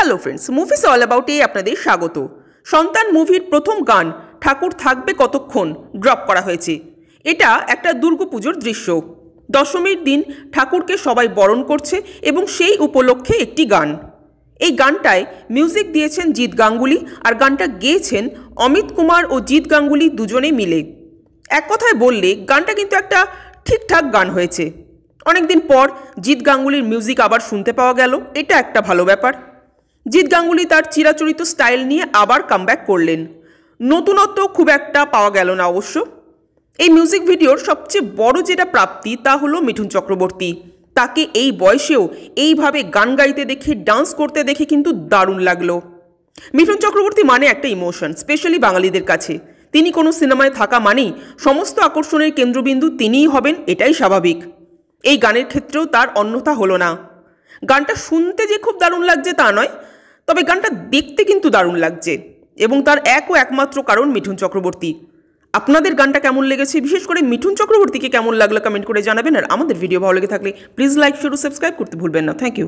Hello friends, movies all about আপনাদের স্বাগত। সন্তান মুভির প্রথম গান ঠাকুর থাকবে কতক্ষণ ড্রপ করা হয়েছে। এটা একটা দুর্গাপুজোর দৃশ্য। দশমীর দিন ঠাকুরকে সবাই বরণ করছে এবং সেই উপলক্ষে একটি গান। এই গানটায় মিউজিক দিয়েছেন জিৎ গাঙ্গুলি, আর গানটা গেয়েছেন অমিত কুমার ও জিৎ গাঙ্গুলি দুজনে মিলে। এক কথায় বললে গানটা কিন্তু একটা ঠিকঠাক গান হয়েছে। অনেকদিন পর জিৎ গাঙ্গুলির মিউজিক আবার শুনতে পাওয়া গেল, এটা একটা ভালো ব্যাপার। জিৎ গাঙ্গুলি তার চিরাচরিত স্টাইল নিয়ে আবার কামব্যাক করলেন। নতুনত্ব খুব একটা পাওয়া গেল না অবশ্য। এই মিউজিক ভিডিওর সবচেয়ে বড় যেটা প্রাপ্তি তা হলো মিঠুন চক্রবর্তী। তাকে এই বয়সেও এইভাবে গান গাইতে দেখে, ডান্স করতে দেখে কিন্তু দারুণ লাগলো। মিঠুন চক্রবর্তী মানে একটা ইমোশন, স্পেশালি বাঙালিদের কাছে। তিনি কোনো সিনেমায় থাকা মানেই সমস্ত আকর্ষণের কেন্দ্রবিন্দু তিনিই হবেন, এটাই স্বাভাবিক। এই গানের ক্ষেত্রেও তার অন্যথা হলো না। গানটা শুনতে যে খুব দারুণ লাগছে তা নয়, তবে গানটা দেখতে কিন্তু দারুণ লাগছে, এবং তার এক ও একমাত্র কারণ মিঠুন চক্রবর্তী। আপনাদের গানটা কেমন লেগেছে, বিশেষ করে মিঠুন চক্রবর্তীকে কেমন লাগলো কমেন্ট করে জানাবেন। আর আমাদের ভিডিও ভালো লেগে থাকলে প্লিজ লাইক, শেয়ার ও সাবস্ক্রাইব করতে ভুলবেন না। Thank you.